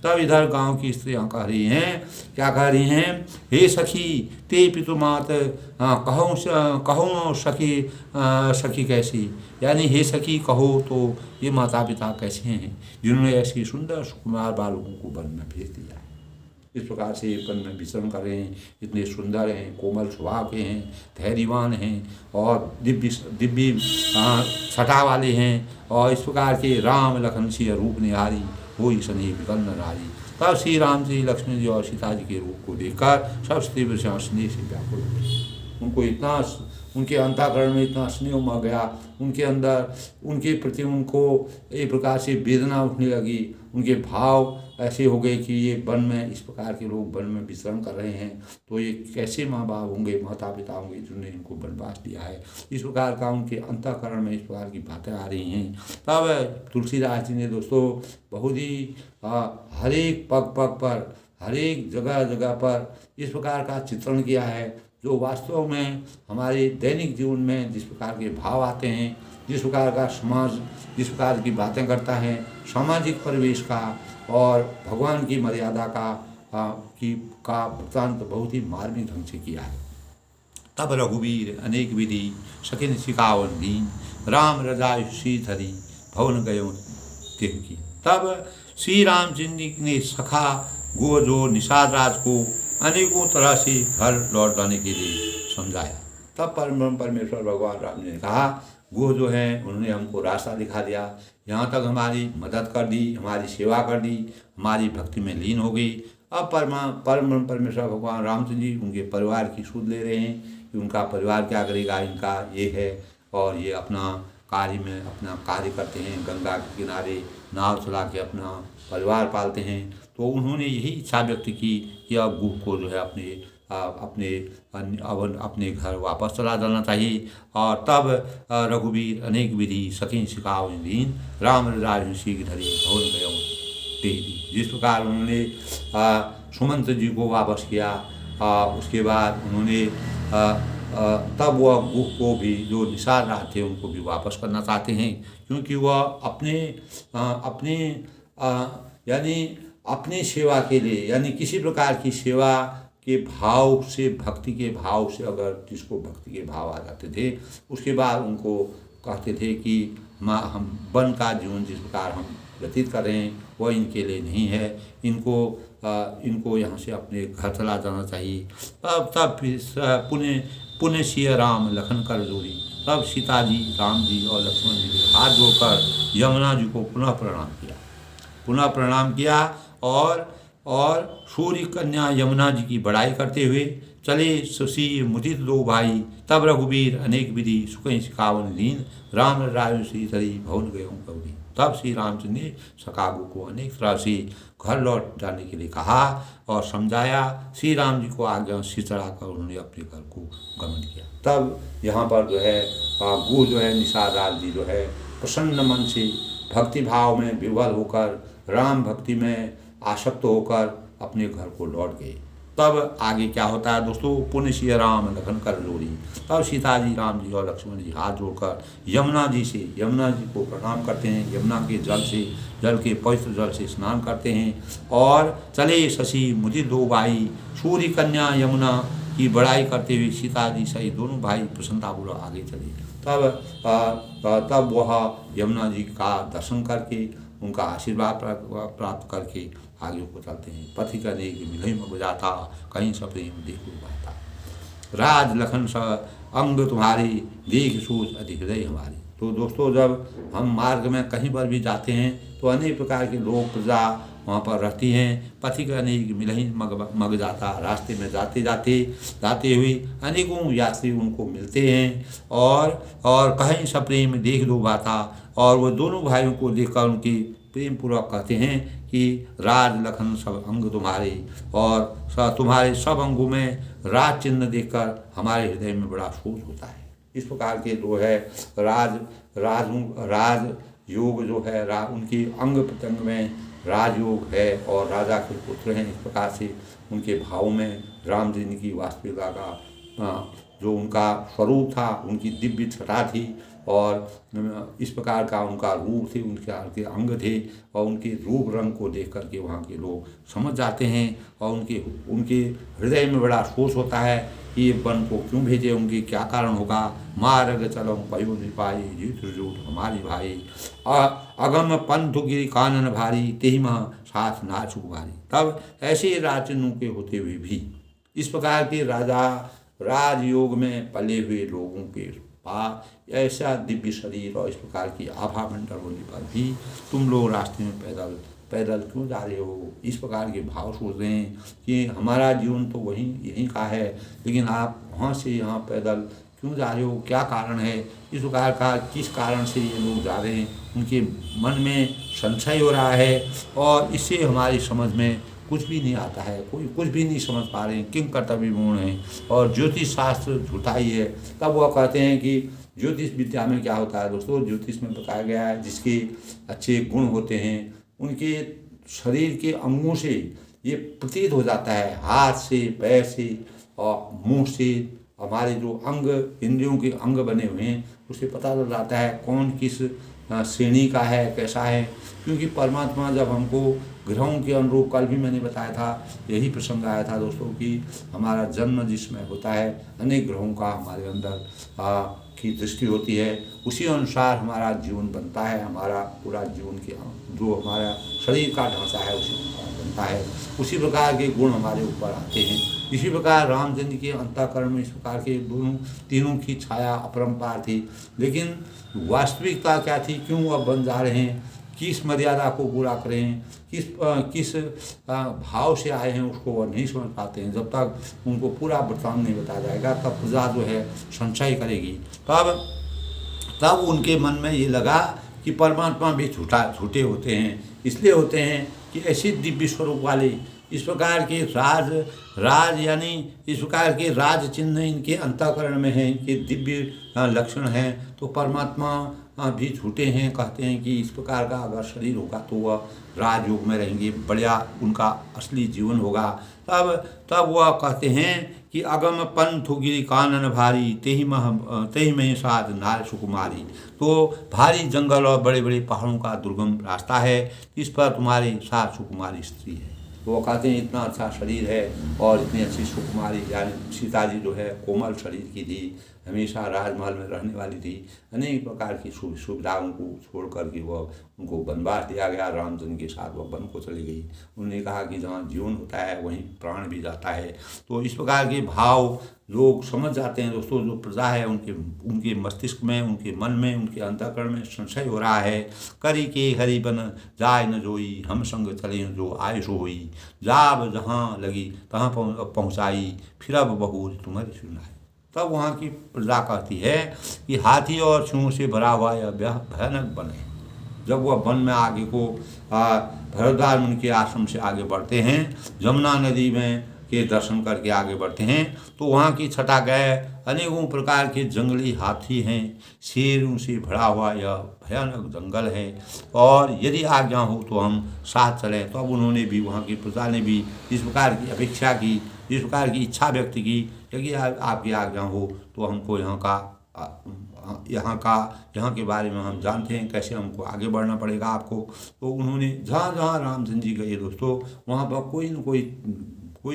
Speaker 1: तब इधर गांव की स्त्रियां कह रही हैं, क्या कह रही हैं, हे सखी ते पितुमात कहो सखी कैसी, यानी हे सखी कहो तो ये माता पिता कैसे हैं जिन्होंने ऐसी सुंदर सुकुमार बालकों को वन में भेज दिया है। इस प्रकार से वन में विचरण कर रहे हैं, इतने सुंदर हैं, कोमल स्वभाव के हैं, धैर्यवान हैं और दिव्य छटा वाले हैं। और इस प्रकार के राम लखन सिंह रूप निहारी, हो ही सने विकल न नारी। तब श्री राम जी, लक्ष्मण जी और सीता जी के रूप को देखकर सब स्त्री स्नेह से व्याकुल हो गए। उनको इतना, उनके अंतःकरण में इतना स्नेह उमड़ गया, उनके अंदर उनके प्रति उनको एक प्रकार से वेदना उठने लगी। उनके भाव ऐसे हो गए कि ये वन में, इस प्रकार के लोग वन में विचरण कर रहे हैं, तो ये कैसे माँ बाप होंगे, माता पिता होंगे जिन्होंने इनको वनवास दिया है। इस प्रकार का उनके अंतःकरण में इस प्रकार की बातें आ रही हैं। तब तुलसीदास जी ने दोस्तों बहुत ही हर एक पग पग पर, हर एक जगह जगह पर इस प्रकार का चित्रण किया है, जो वास्तव में हमारे दैनिक जीवन में जिस प्रकार के भाव आते हैं, जिस प्रकार का समाज जिस प्रकार की बातें करता है, सामाजिक परिवेश का और भगवान की मर्यादा का वृत्तांत बहुत ही मार्मिक ढंग से किया है। तब रघुवीर अनेक विधि सकिन सिखावन दीन, राम रजाय श्रीधरी भवन गयो तिह की। तब श्री रामचंद्र जी ने सखा गो जो निषाद राज को अनेकों तरह से घर लौट जाने के लिए समझाया। तब परमेश्वर भगवान राम जी ने कहा, गो जो है उन्होंने हमको रास्ता दिखा दिया, यहाँ तक हमारी मदद कर दी, हमारी सेवा कर दी, हमारी भक्ति में लीन हो गई। अब परमेश्वर भगवान रामचंद्र जी उनके परिवार की सूद ले रहे हैं कि उनका परिवार क्या करेगा, इनका ये है और ये अपना कार्य में अपना कार्य करते हैं, गंगा के किनारे नाव चला के अपना परिवार पालते हैं। तो उन्होंने यही इच्छा व्यक्त की कि अब गुह को जो है अपने घर वापस चला जाना चाहिए। और तब रघुवीर अनेक विधि सखी सिखाओ दीन, राम राज शीघ्र धरी भवन गयो तेरी। जिस प्रकार उन्होंने सुमंत जी को वापस किया, उसके बाद उन्होंने तब वह गुह को भी, जो निषाद राज थे, उनको भी वापस करना चाहते हैं, क्योंकि वह अपनी सेवा के लिए, यानी किसी प्रकार की सेवा के भाव से, भक्ति के भाव से, अगर जिसको भक्ति के भाव आ जाते थे, उसके बाद उनको कहते थे कि हम वन का जीवन जिस प्रकार हम व्यतीत कर रहे हैं वह इनके लिए नहीं है, इनको यहाँ से अपने घर चला जाना चाहिए। तब पुण्य सिय राम लखन कर जोड़ी। तब सीता जी, राम जी और लक्ष्मण जी के हाथ जोड़कर यमुना जी को पुनः प्रणाम किया और और सूर्य कन्या यमुना जी की बड़ाई करते हुए चले शशि मुदित दो भाई। तब रघुवीर अनेक विधि सुकहि सिखावन दीन। राम राय श्री धरी भवन गयो कवि। तब श्री रामचंद्र ने सकागु को अनेक तरह से घर लौट जाने के लिए कहा और समझाया। श्री राम जी को आज्ञा से चढ़ाकर उन्होंने अपने घर को गमन किया। तब यहाँ पर जो है गु जो है निषाद राज जी जो है प्रसन्न मन से भक्ति भाव में विवल होकर राम भक्ति में आसक्त होकर अपने घर को लौट गए। तब आगे क्या होता है दोस्तों, पुण्य श्री राम लखन कर जोड़ी। तब सीता जी, राम जी और लक्ष्मण जी हाथ जोड़कर यमुना जी को प्रणाम करते हैं। यमुना के जल के पवित्र जल से स्नान करते हैं और चले शशि मुदित दो भाई। सूर्य कन्या यमुना की बड़ाई करते हुए सीता जी सहित दोनों भाई प्रसन्नतापूर्वक आगे चले। तब वह यमुना जी का दर्शन करके उनका आशीर्वाद प्राप्त करके आगे को चलते हैं। पथि का देख मिलई मग जाता, कहीं सप्रेम देखो बाता। राज लखन स अंग तुम्हारी, देख सोच अधिक हृदय हमारी। तो दोस्तों, जब हम मार्ग में कहीं पर भी जाते हैं तो अनेक प्रकार के लोग प्रजा वहाँ पर रहती हैं। पथि का अनेक मिलई मग जाता, रास्ते में जाते हुए अनेकों यात्री उनको मिलते हैं और कहीं सप्रेम देख दो बाता। और वो दोनों भाइयों को देखकर उनकी प्रेम पूर्वक कहते हैं कि राज लखन सब अंग तुम्हारे, और तुम्हारे सब अंगों में राज चिन्ह देखकर हमारे हृदय में बड़ा शोक होता है। इस प्रकार के जो है राज योग जो है उनकी अंग प्रत्यंग में राजयोग है और राजा के पुत्र हैं। इस प्रकार से उनके भाव में राम जी की वास्तविकता का जो उनका स्वरूप था, उनकी दिव्य छटा थी और इस प्रकार का उनका रूप थे, उनके अंग थे और उनके रूप रंग को देख करके वहाँ के लोग समझ जाते हैं और उनके हृदय में बड़ा सोच होता है कि ये वन को क्यों भेजे, उनके क्या कारण होगा। मार्ग चलो पयो निपाई, जीत रूट हमारी भाई। अगम पंथ गिरी कानन भारी, तेहि मह साथ नाचुक भारी। तब ऐसे राजनों के होते हुए भी इस प्रकार के राजयोग में पले हुए लोगों के ऐसा दिव्य शरीर और इस प्रकार की आभा मंडल होने पर भी तुम लोग रास्ते में पैदल क्यों जा रहे हो। इस प्रकार के भाव सोच रहे हैं कि हमारा जीवन तो यहीं का है, लेकिन आप वहाँ से यहाँ पैदल क्यों जा रहे हो, क्या कारण है। इस प्रकार का किस कारण से ये लोग जा रहे हैं, उनके मन में संशय हो रहा है और इससे हमारी समझ में कुछ भी नहीं आता है, कोई कुछ भी नहीं समझ पा रहे हैं, किंग कर्तव्य गुण है और ज्योतिष शास्त्र झूठा ही है। तब वह कहते हैं कि ज्योतिष विद्या में क्या होता है दोस्तों, ज्योतिष में बताया गया है जिसके अच्छे गुण होते हैं उनके शरीर के अंगों से ये प्रतीत हो जाता है, हाथ से, पैर से और मुंह से, हमारे जो अंग इंद्रियों के अंग बने हुए हैं उससे पता चल जाता है कौन किस श्रेणी का है, कैसा है। क्योंकि परमात्मा जब हमको ग्रहों के अनुरूप, कल भी मैंने बताया था, यही प्रसंग आया था दोस्तों कि हमारा जन्म जिसमें होता है अनेक ग्रहों का हमारे अंदर की दृष्टि होती है, उसी अनुसार हमारा जीवन बनता है। हमारा पूरा जीवन के जो हमारा शरीर का ढांचा है उसी प्रकार बनता है, उसी प्रकार के गुण हमारे ऊपर आते हैं। इसी प्रकार रामचंद्र के अंतःकरण में इस प्रकार के तीनों की छाया अपरंपार थी, लेकिन वास्तविकता क्या थी, क्यों वह बन जा रहे हैं, किस मर्यादा को पूरा करें, किस भाव से आए हैं उसको वह नहीं समझ पाते हैं। जब तक उनको पूरा वृत्तांत नहीं बताया जाएगा तब प्रजा जो है संशय करेगी। तब उनके मन में ये लगा कि परमात्मा भी झूठे होते हैं, इसलिए होते हैं कि ऐसे दिव्य स्वरूप वाले इस प्रकार के राज यानी इस प्रकार के राज चिन्ह इनके अंतःकरण में हैं, इनके दिव्य लक्षण हैं, तो परमात्मा भी झूठे हैं। कहते हैं कि इस प्रकार का अगर शरीर होगा तो वह राजयोग में रहेंगे, बढ़िया उनका असली जीवन होगा। तब वह कहते हैं कि अगम पंथ गिरी कानन भारी, तेहि में साध नार सुकुमारी। तो भारी जंगल और बड़े बड़े पहाड़ों का दुर्गम रास्ता है, इस पर तुम्हारी साथ सुकुमारी स्त्री है। तो वो कहते हैं इतना अच्छा शरीर है और इतनी अच्छी सुकुमारी, यानी सीता जी जो है कोमल शरीर की थी, हमेशा राजमहल में रहने वाली थी, अनेक प्रकार की सुविधाओं को छोड़ कर के वह उनको वनवास दिया गया, रामचंद्र के साथ वह वन को चली गई। उन्होंने कहा कि जहाँ जीवन होता है वहीं प्राण भी जाता है। तो इस प्रकार के भाव लोग समझ जाते हैं दोस्तों, जो प्रजा है उनके उनके मस्तिष्क में, उनके मन में, उनके अंतःकरण में संशय हो रहा है। करी के हरि बन जाय न जोई, हम संग चले जो आय सो होई, जाब जहाँ लगी तहाँ पहुँचाई, फिर अब बहुर तुम्हारी सुनाई। तब वहाँ की प्रजा कहती है कि हाथी और सिंहों से भरा हुआ यह भयानक वन है। जब वह वन में आगे को भरद्वाज मुनि के आश्रम से आगे बढ़ते हैं, जमुना नदी में के दर्शन करके आगे बढ़ते हैं, तो वहाँ की छटा गए अनेकों प्रकार के जंगली हाथी हैं, शेरों से भरा हुआ यह भयानक जंगल है, और यदि आज्ञा हो तो हम साथ चलें। तो अब उन्होंने भी, वहाँ की प्रजा ने भी इस प्रकार की अपेक्षा की, इस प्रकार की इच्छा व्यक्त की, यदि आपकी आज्ञा हो तो हमको यहाँ के बारे में हम जानते हैं, कैसे हमको आगे बढ़ना पड़ेगा आपको। तो उन्होंने जहाँ जहाँ रामचंद्र जी गए दोस्तों, वहाँ पर कोई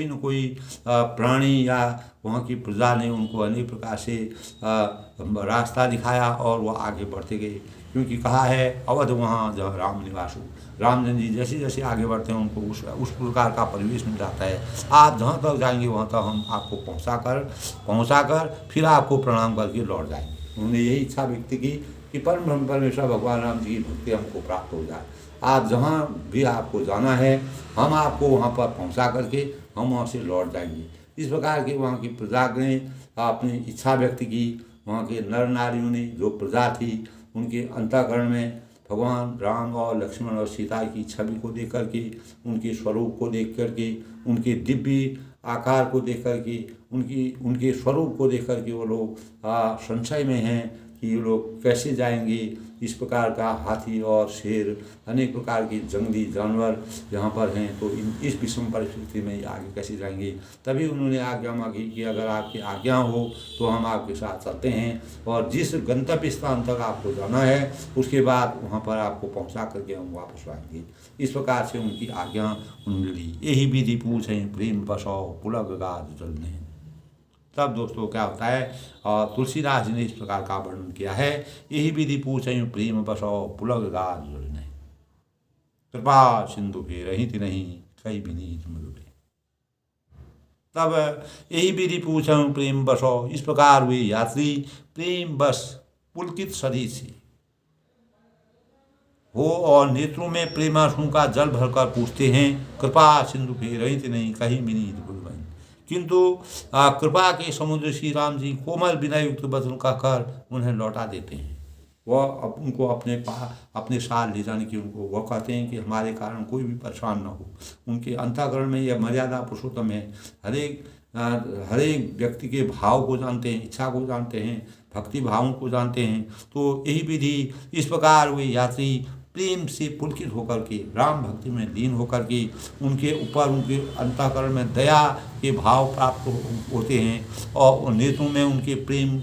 Speaker 1: न कोई प्राणी या वहाँ की प्रजा ने उनको अनेक प्रकार से रास्ता दिखाया, और वह आगे बढ़ते गए। क्योंकि कहा है अवध वहाँ जहाँ राम निवास हो, रामचंद्र जी जैसे जैसे आगे बढ़ते हैं उनको उस प्रकार का परिवेश मिल जाता है। आप जहाँ तक जाएंगे वहाँ तक हम आपको पहुँचा कर फिर आपको प्रणाम करके लौट जाएंगे। उन्होंने यही इच्छा व्यक्त की कि परम ब्रह्म परमेश्वर भगवान राम जी की भक्ति हमको प्राप्त हो जाए। आप जहाँ भी आपको जाना है हम आपको वहाँ पर पहुँचा करके हम वहाँ से लौट जाएंगे। इस प्रकार के वहाँ की प्रजा ने अपनी इच्छा व्यक्त की। वहाँ के नर नारियों ने, जो प्रजा थी, उनके अंतःकरण में भगवान राम और लक्ष्मण और सीता की छवि को देख करके, उनके स्वरूप को देख करके, उनके दिव्य आकार को देख करके, उनके स्वरूप को देख करके वो लोग संशय में हैं कि ये लोग कैसे जाएंगे। इस प्रकार का हाथी और शेर, अनेक प्रकार के जंगली जानवर यहाँ पर हैं, तो इस विषम परिस्थिति में आगे कैसे जाएंगे। तभी उन्होंने आज्ञा मांगी कि अगर आपकी आज्ञा हो तो हम आपके साथ चलते हैं, और जिस गंतव्य स्थान तक आपको जाना है उसके बाद वहाँ पर आपको पहुँचा करके हम वापस आएंगे। इस प्रकार से उनकी आज्ञा उन्होंने ली। यही विधि पूछें प्रेम बसौ पुलक गाज जलने। तब दोस्तों क्या होता है, तुलसीदास जी ने इस प्रकार का वर्णन किया है, यही विधि पूछें प्रेम बसौ पुलक गाज जलने, कृपा सिंधु भी रहित नहीं कई विनीत मधुरे। तब यही विधि पूछें प्रेम बसौ, इस प्रकार वे यात्री प्रेम बस पुलकित सदी से हो और नेत्रों में प्रेमाश्रु का जल भरकर पूछते हैं, कृपा सिंधु भी रहित नहीं कहीं विनीत मधुरे। किंतु कृपा के समुद्र श्री राम जी कोमल विनय युक्त वचन कहकर उन्हें लौटा देते हैं। वह उनको अपने साथ ले जाने की उनको वह कहते हैं कि हमारे कारण कोई भी परेशान न हो। उनके अंतःकरण में यह मर्यादा पुरुषोत्तम है। हर एक व्यक्ति के भाव को जानते हैं, इच्छा को जानते हैं, भक्ति भावों को जानते हैं। तो यही विधि, इस प्रकार वे यात्री प्रेम से पुलकित होकर के, राम भक्ति में लीन होकर के, उनके ऊपर उनके अंतःकरण में दया के भाव प्राप्त होते हैं, और नेत्रों में उनके प्रेम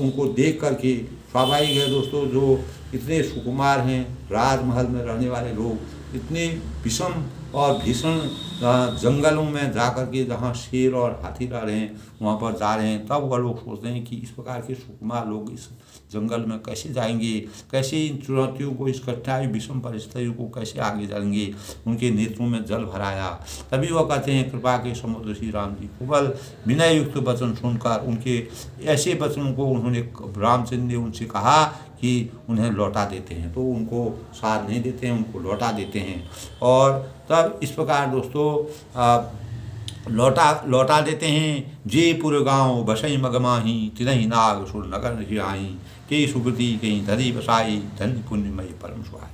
Speaker 1: उनको देख करके, स्वाभाविक है दोस्तों, जो इतने सुकुमार हैं, राजमहल में रहने वाले लोग इतने विषम और भीषण जंगलों में जा कर के, जहाँ शेर और हाथी रह रहे हैं वहाँ पर जा रहे हैं, तब वह लोग सोचते हैं कि इस प्रकार के सुकुमार लोग इस जंगल में कैसे जाएंगे, कैसे इन चुनौतियों को, इस कठिनाई विषम परिस्थितियों को कैसे आगे जाएंगे। उनके नेत्रों में जल भराया। तभी वह कहते हैं, कृपा के समुद्र श्री राम जी कोमल विनय युक्त वचन सुनकर, उनके ऐसे वचनों को उन्होंने, रामचंद्र ने उनसे कहा कि उन्हें लौटा देते हैं। तो उनको साथ नहीं देते हैं, उनको लौटा देते हैं। और तब इस प्रकार दोस्तों लौटा देते हैं। जयपुर गाँव बसई मगमाही, तिनहि नाग सुर नगर रिहाई, कई सुकृति कई धरी बसाई, धन्य पुण्यमयी परम सुहाई।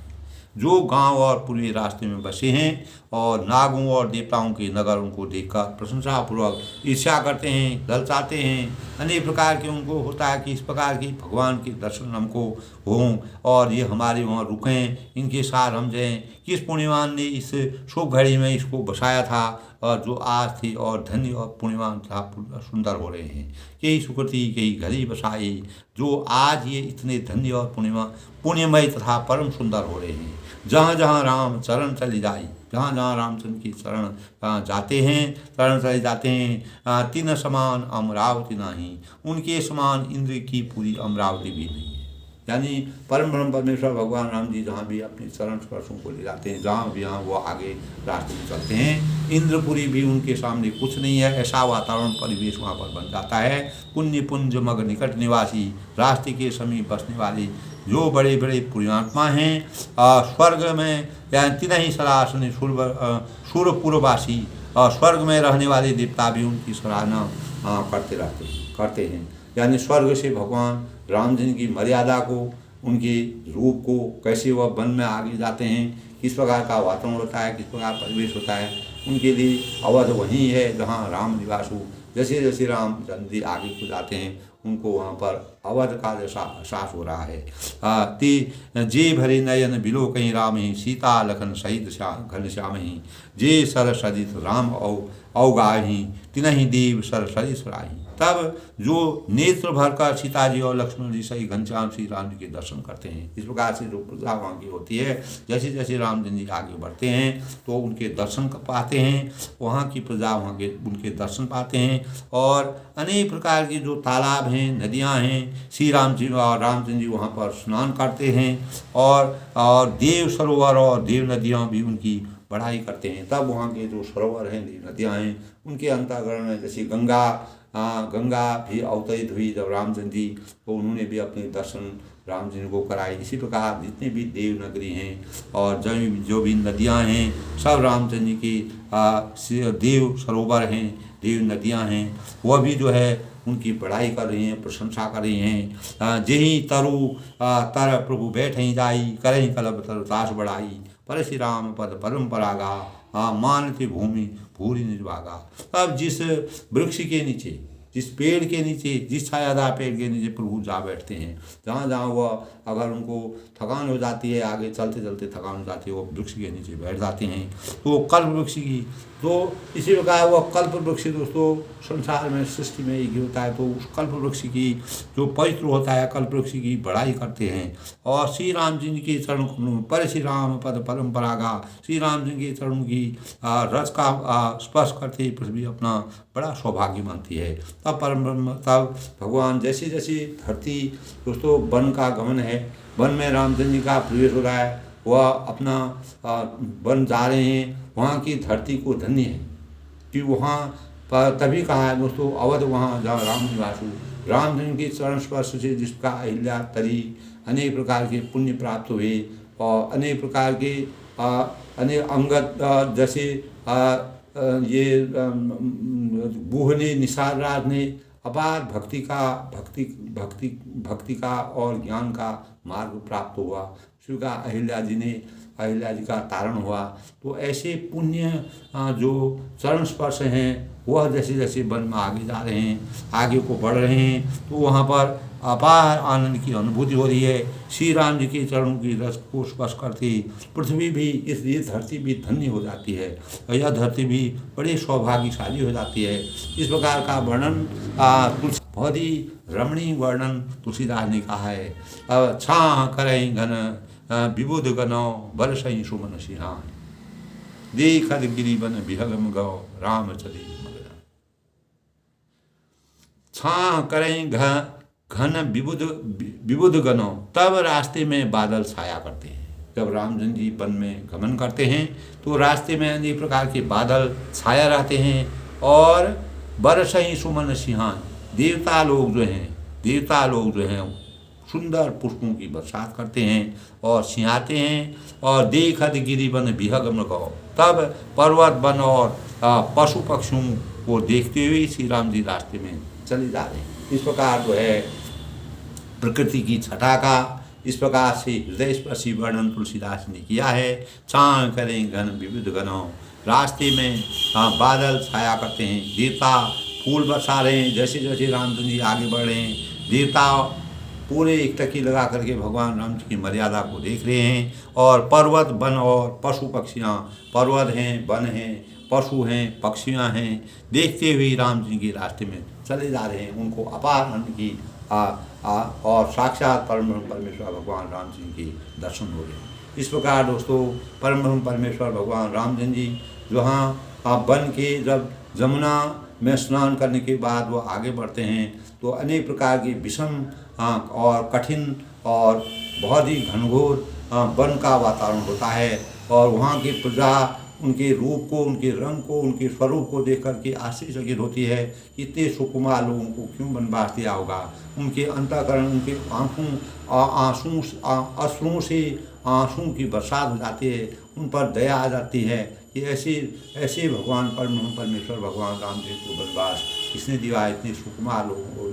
Speaker 1: जो गांव और पूर्वी रास्ते में बसे हैं और नागों और देवताओं के नगर उनको देखकर प्रशंसापूर्वक ईर्ष्या करते हैं, ललचाते हैं। अनेक प्रकार के उनको होता है कि इस प्रकार की भगवान के दर्शन हमको हों और ये हमारे वहाँ रुकें, इनके साथ हम जाएं। किस पुण्यवान ने इस शुभ घड़ी में इसको बसाया था और जो आज थी और धन्य और पुण्यवान था, सुंदर हो रहे हैं। कई सुकृति कई घड़ी बसाई, जो आज ये इतने धन्य और पुण्यमय तथा परम सुंदर हो रहे हैं। जहाँ जहाँ राम चरण चले जाए, जहाँ जहाँ रामचंद्र की चरण जाते हैं, चरण चले जाते हैं। तीन समान अमरावती नहीं, उनके समान इंद्र की पूरी अमरावती भी नहीं है। यानी परम ब्रह्म परमेश्वर भगवान राम जी जहाँ भी अपने चरण स्पर्शों को ले जाते हैं, जहाँ भी यहाँ वो आगे रास्ते में चलते हैं, इंद्रपुरी भी उनके सामने कुछ नहीं है। ऐसा वातावरण परिवेश वहाँ पर बन जाता है। पुण्य पुंज मग निकट निवासी, रास्ते के समीप बसने वाले जो बड़े बड़े पुण्यात्मा हैं, स्वर्ग में या तिनहि सरासन सूरपुरवासी, स्वर्ग में रहने वाले देवता भी उनकी सराहना करते हैं। यानी स्वर्ग से भगवान राम जी की मर्यादा को, उनके रूप को, कैसे वह वन में आगे जाते हैं, किस प्रकार का वातावरण होता है, किस प्रकार परिवेश होता है, उनके लिए अवध वहीं है जहाँ राम निवास हो। जैसे जैसे राम जी आगे को जाते हैं, उनको वहाँ पर अवध का जैसा एहसास हो रहा है। ते जे भरे नयन बिलो कहीं राम ही, सीता लखन सहित घन श्याम ही, जे सर सदित राम अवगाही, तिनहि देव सर सरिस राही। तब जो नेत्र भरकर सीता जी और लक्ष्मण जी सही घनश्याम श्री राम जी के दर्शन करते हैं, इस प्रकार से जो प्रजा वहाँ की होती है, जैसे जैसे रामचंद्र जी आगे बढ़ते हैं तो उनके दर्शन पाते हैं, वहाँ की प्रजा वहाँ के उनके दर्शन पाते हैं। और अनेक प्रकार की जो तालाब हैं, नदियाँ हैं, श्री राम जी और रामचंद्र जी वहाँ पर स्नान करते हैं, और देव सरोवर और देव नदियाँ भी उनकी बढ़ाई करते हैं। तब वहाँ के जो सरोवर हैं, देव नदियाँ हैं, उनके अंतर्गण में जैसे गंगा भी अवतरित हुई जब रामचंद्र जी, तो उन्होंने भी अपने दर्शन राम जी को कराए। इसी प्रकार जितने भी देव नगरी हैं और जो भी नदियां हैं, सब रामचंद्र जी की देव सरोवर हैं, देव नदियां हैं, वह भी जो है उनकी बढ़ाई कर रही हैं, प्रशंसा कर रही हैं। जेहि तरु तर प्रभु बैठे जाई, करहि कलब तर दास बढ़ाई, परशि राम पद परम परागा, मानति भूमि भूरि निर्भागा। अब जिस वृक्ष के नीचे, जिस पेड़ के नीचे, जिस छायादार पेड़ के नीचे प्रभु जा बैठते हैं, जहाँ जहाँ वह अगर उनको थकान हो जाती है, आगे चलते चलते थकान हो जाती है, वो वृक्ष के नीचे बैठ जाते हैं। तो कल्प वृक्ष की, तो इसी प्रकार वह कल्प वृक्ष दोस्तों संसार में सृष्टि में एक ही होता है। तो उस कल्प वृक्ष की जो पवित्र होता है, कल्प वृक्ष की बढ़ाई करते हैं। और श्री राम जी के चरण पर श्री राम पद परम्परागा, श्री राम जी के चरणों की रस का स्पर्श करते ही पृथ्वी अपना बड़ा सौभाग्य मानती है। तब परम ब्रह्म, तब भगवान जैसे जैसे धरती दोस्तों वन का गमन है, वन में रामचंद्र जी का प्रवेश हो रहा है, वह अपना वन जा रहे हैं, वहाँ की धरती को धन्य है कि वहाँ पर तभी कहा है दोस्तों अवध वहाँ जहाँ राम निवास हो। रामचंद्र के चरण स्पर्श से जिसका अहिल्या तरी, अनेक प्रकार के पुण्य प्राप्त हुए और अनेक प्रकार के अनेक अंगत जैसे ये बूढ़ निसार राज ने अपार भक्ति का और ज्ञान का मार्ग प्राप्त हुआ। शिव अहिल्या जी का तारण हुआ। तो ऐसे पुण्य जो चरण स्पर्श हैं वह जैसे जैसे वन में आगे जा रहे हैं, आगे को बढ़ रहे हैं, तो वहाँ पर अपार आनंद की अनुभूति हो रही है। श्री राम जी के चरणों की रस को स्पर्श करती पृथ्वी भी, इसलिए धरती भी धन्य हो जाती है और यह धरती भी बड़े सौभाग्यशाली हो जाती है। इस प्रकार का वर्णन बहुत ही रमणीय वर्णन तुलसीदास ने कहा है। अब छाह करें घन विबुध गनौ, बरसई सुमन सिंहा, देखत गिरि बन बिहगम गौ, राम चले मगन। छाह करें घन विबुध गनौ, तब रास्ते में बादल छाया करते हैं। जब रामचंद्र जी वन में गमन करते हैं तो रास्ते में अनेक प्रकार के बादल छाया रहते हैं और बरसई सुमन सिंहान, देवता लोग जो हैं सुंदर पुष्पों की बरसात करते हैं और सिंहाते हैं। और देखत गिरि वन बिहगम गौ, तब पर्वत वन और पशु पक्षियों को देखते हुए श्री राम जी रास्ते में चले जा रहे हैं। इस प्रकार जो है प्रकृति की छटा का इस प्रकार से हृदय स्पर्शी वर्णन तुलसीदास ने किया है। छाह करें घन विविध गनौ, रास्ते में बादल छाया करते हैं, देवता फूल बरसा रहे हैं। जैसे जैसे रामचंद्र जी आगे बढ़ रहे हैं, देवता पूरे एक टकी लगा करके भगवान राम जी की मर्यादा को देख रहे हैं। और पर्वत वन और पशु पक्षियाँ, पर्वत हैं, वन हैं, पशु हैं, पक्षियाँ हैं, देखते हुए राम जी के रास्ते में चले जा रहे हैं। उनको अपार आनंद की और साक्षात परम परमेश्वर भगवान राम जी के दर्शन हो रहे हैं। इस प्रकार दोस्तों परम परमेश्वर भगवान रामचंद्र जी जहाँ वन के जब जमुना में स्नान करने के बाद वो आगे बढ़ते हैं तो अनेक प्रकार की विषम और कठिन और बहुत ही घनघोर वन का वातावरण होता है। और वहाँ की प्रजा उनके रूप को, उनके रंग को, उनके स्वरूप को देख कर के आश्चर्यचकित होती है कि इतने सुकुमार लोगों को क्यों वनवास दिया होगा। उनके अंतःकरण, उनके अश्रुओं से आंसुओं की बरसात हो जाती है, उन पर दया आ जाती है कि ऐसे भगवान परमेश्वर भगवान राम जी को वनवास किसने दिया, इतने सुकुमार लोगों को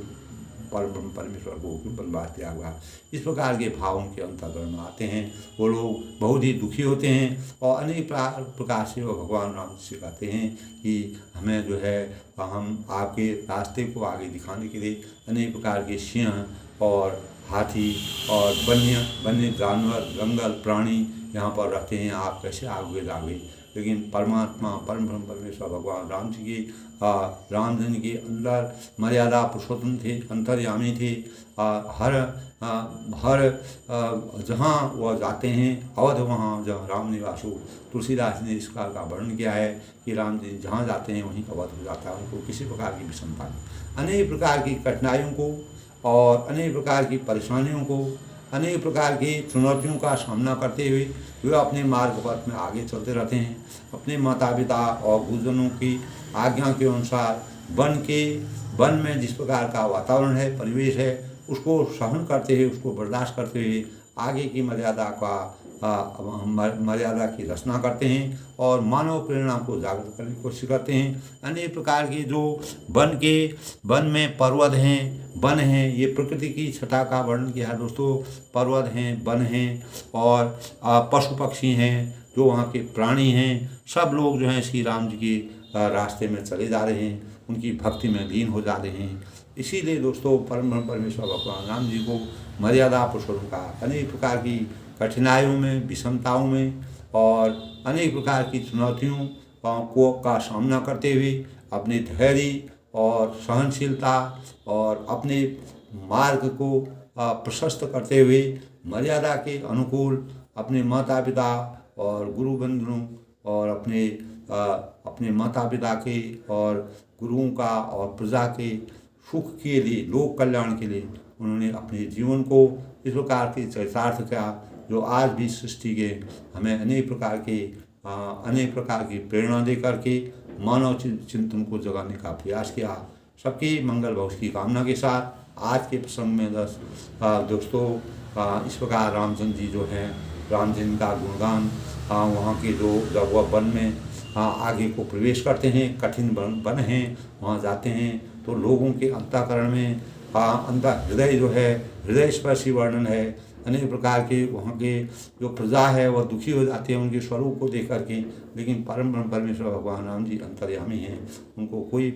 Speaker 1: परमेश्वर को क्यों वनवास दिया हुआ। इस प्रकार के भाव उनके अंतःकरण में आते हैं। वो लोग बहुत ही दुखी होते हैं और अनेक प्रकार से वो भगवान राम से कहते हैं कि हमें जो है हम आपके रास्ते को आगे दिखाने के लिए अनेक प्रकार के सिंह और हाथी और वन्य जानवर, जंगल प्राणी यहाँ पर रहते हैं, आप कैसे आगे जाओगे। लेकिन परमात्मा परम ब्रह्म परमेश्वर भगवान राम जी के रामधन के अंदर मर्यादा पुरुषोत्तम थे, अंतर्यामी थे। हर जहाँ वह जाते हैं अवध वहाँ जहाँ राम निवास हो। तुलसीदास ने इसका वर्णन किया है कि राम जी जहाँ जाते हैं वहीं अवध हो जाता है, उनको किसी प्रकार की विषमता नहीं। अनेक प्रकार की कठिनाइयों को और अनेक प्रकार की परेशानियों को, अनेक प्रकार की चुनौतियों का सामना करते हुए वे अपने मार्ग पथ में आगे चलते रहते हैं। अपने माता पिता और गुरुजनों की आज्ञा के अनुसार वन में जिस प्रकार का वातावरण है, परिवेश है, उसको सहन करते हुए, उसको बर्दाश्त करते हुए आगे की मर्यादा की रचना करते हैं और मानव प्रेरणा को जागृत करने की कोशिश करते हैं। अनेक प्रकार के जो वन में पर्वत हैं, वन हैं, ये प्रकृति की छटा का वर्णन किया है दोस्तों। पर्वत हैं, वन हैं और पशु पक्षी हैं, जो वहाँ के प्राणी हैं, सब लोग जो हैं श्री राम जी के रास्ते में चले जा रहे हैं, उनकी भक्ति में लीन हो जा रहे हैं। इसीलिए दोस्तों परम परमेश्वर भगवान राम जी को मर्यादा पुरुषोत्तम का अनेक प्रकार की कठिनाइयों में, विषमताओं में और अनेक प्रकार की चुनौतियों का सामना करते हुए अपने धैर्य और सहनशीलता और अपने मार्ग को प्रशस्त करते हुए मर्यादा के अनुकूल अपने माता पिता और गुरु बंधुओं और अपने माता पिता के और गुरुओं का और प्रजा के सुख के लिए, लोक कल्याण के लिए उन्होंने अपने जीवन को इस प्रकार के चरितार्थ किया, जो आज भी सृष्टि के हमें अनेक प्रकार की प्रेरणा दे करके मानव चिंतन को जगाने का प्रयास किया। सबके मंगल भविष्य की कामना के साथ आज के प्रसंग में दोस्तों इस प्रकार रामचंद्र जी जो हैं, रामचंद्र का गुणगान वहाँ के जो जब वह वन में आगे को प्रवेश करते हैं, कठिन वन हैं, वहाँ जाते हैं तो लोगों के अंतःकरण में हृदय जो है, हृदय स्पर्शी वर्णन है। अनेक प्रकार के वहाँ के जो प्रजा है वह दुखी हो जाती है उनके स्वरूप को देख करके। लेकिन परम ब्रह्म परमेश्वर भगवान राम जी अंतर्यामी हैं, उनको कोई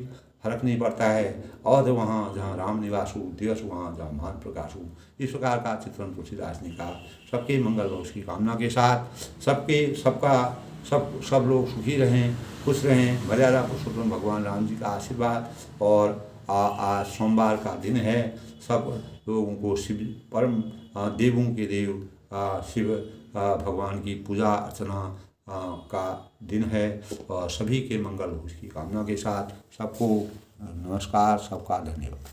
Speaker 1: फर्क नहीं पड़ता है। अवध वहाँ जहाँ राम निवास हो, दिवस वहाँ जहाँ महान प्रकाश हो। इस प्रकार का चित्रण तुलसीदास ने कहा। सबके मंगल भविष्य की कामना के साथ सब लोग सुखी रहें, खुश रहें। मर्यादा पुरुषोत्तम भगवान राम जी का आशीर्वाद। और आज सोमवार का दिन है, सब लोगों को शिव परम देवों के देव शिव भगवान की पूजा अर्चना का दिन है। और सभी के मंगल भविष्य की कामना के साथ सबको नमस्कार, सबका धन्यवाद।